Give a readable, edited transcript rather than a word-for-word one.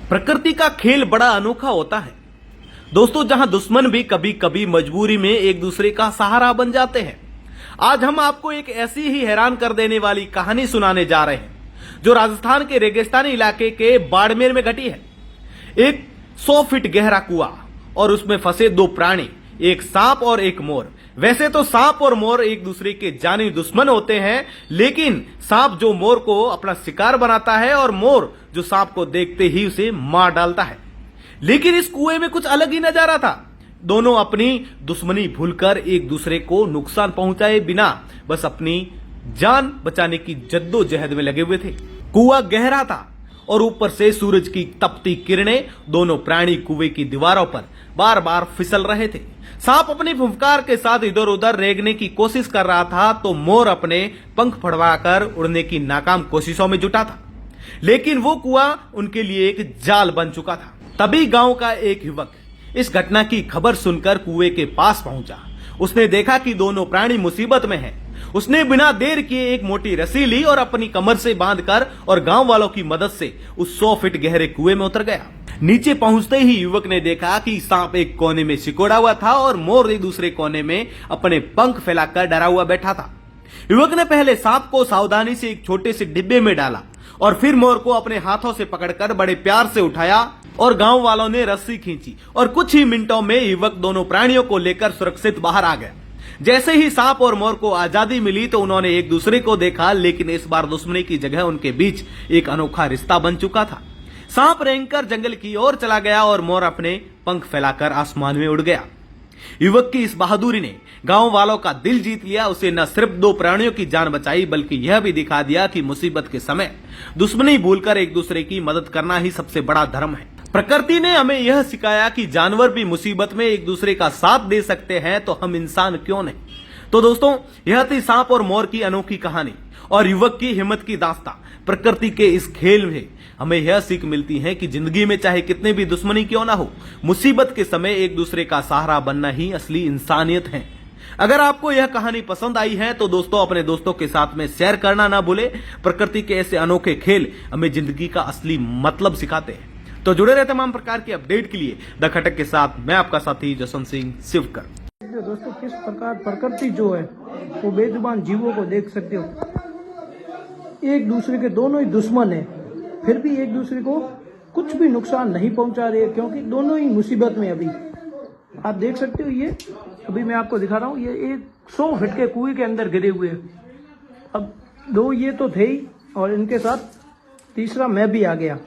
प्रकृति का खेल बड़ा अनोखा होता है दोस्तों, जहां दुश्मन भी कभी कभी मजबूरी में एक दूसरे का सहारा बन जाते हैं। आज हम आपको एक ऐसी ही हैरान कर देने वाली कहानी सुनाने जा रहे हैं जो राजस्थान के रेगिस्तानी इलाके के बाड़मेर में घटी है। एक 100 फीट गहरा कुआं और उसमें फंसे दो प्राणी, एक सांप और एक मोर। वैसे तो सांप और मोर एक दूसरे के जानी दुश्मन होते हैं, लेकिन सांप जो मोर को अपना शिकार बनाता है और मोर जो सांप को देखते ही उसे मार डालता है। लेकिन इस कुएं में कुछ अलग ही नजारा था। दोनों अपनी दुश्मनी भूलकर एक दूसरे को नुकसान पहुंचाए बिना बस अपनी जान बचाने की जद्दोजहद में लगे हुए थे। कुआं गहरा था और ऊपर से सूरज की तपती किरणें दोनों प्राणी कुएं की दीवारों पर बार बार फिसल रहे थे। सांप अपनी फुफकार के साथ इधर उधर रेंगने की कोशिश कर रहा था तो मोर अपने पंख फड़वाकर उड़ने की नाकाम कोशिशों में जुटा था। लेकिन वो कुआं उनके लिए एक जाल बन चुका था। तभी गांव का एक युवक इस घटना की खबर सुनकर कुएं के पास पहुंचा। उसने देखा कि दोनों प्राणी मुसीबत में हैं। उसने बिना देर किए एक मोटी रस्सी ली और अपनी कमर से बांधकर और गांव वालों की मदद से उस 100 फीट गहरे कुएं में उतर गया। नीचे पहुंचते ही युवक ने देखा कि सांप एक कोने में सिकोड़ा हुआ था और मोर एक दूसरे कोने में अपने पंख फैलाकर डरा हुआ बैठा था। युवक ने पहले सांप को सावधानी से एक छोटे से डिब्बे में डाला और फिर मोर को अपने हाथों से पकड़कर बड़े प्यार से उठाया और गांव वालों ने रस्सी खींची और कुछ ही मिनटों में युवक दोनों प्राणियों को लेकर सुरक्षित बाहर आ गया। जैसे ही सांप और मोर को आजादी मिली तो उन्होंने एक दूसरे को देखा, लेकिन इस बार दुश्मनी की जगह उनके बीच एक अनोखा रिश्ता बन चुका था। सांप रेंगकर जंगल की ओर चला गया और मोर अपने पंख फैलाकर आसमान में उड़ गया। युवक की इस बहादुरी ने गांव वालों का दिल जीत लिया। उसे न सिर्फ दो प्राणियों की जान बचाई बल्कि यह भी दिखा दिया कि मुसीबत के समय दुश्मनी भूलकर एक दूसरे की मदद करना ही सबसे बड़ा धर्म है। प्रकृति ने हमें यह सिखाया कि जानवर भी मुसीबत में एक दूसरे का साथ दे सकते हैं, तो हम इंसान क्यों नहीं। तो दोस्तों, यह थी सांप और मोर की अनोखी कहानी और युवक की हिम्मत की दास्तां। प्रकृति के इस खेल में हमें यह सीख मिलती है कि जिंदगी में चाहे कितनी भी दुश्मनी क्यों ना हो, मुसीबत के समय एक दूसरे का सहारा बनना ही असली इंसानियत है। अगर आपको यह कहानी पसंद आई है तो दोस्तों अपने दोस्तों के साथ में शेयर करना ना भूले। प्रकृति के ऐसे अनोखे खेल हमें जिंदगी का असली मतलब सिखाते हैं। तो जुड़े रहे तमाम प्रकार के अपडेट के लिए द खटक के साथ मैं आपका साथी जसवंत सिंह शिवकर। दोस्तों, किस प्रकार प्रकृति जो है वो बेजुबान जीवों को देख सकते हो। एक दूसरे के दोनों ही दुश्मन है, फिर भी एक दूसरे को कुछ भी नुकसान नहीं पहुंचा रहे, क्योंकि दोनों ही मुसीबत में। अभी आप देख सकते हो, ये अभी मैं आपको दिखा रहा हूँ, ये एक 100 फीट के कुएं के अंदर गिरे हुए हैं। अब दो ये तो थे ही और इनके साथ तीसरा मैं भी आ गया।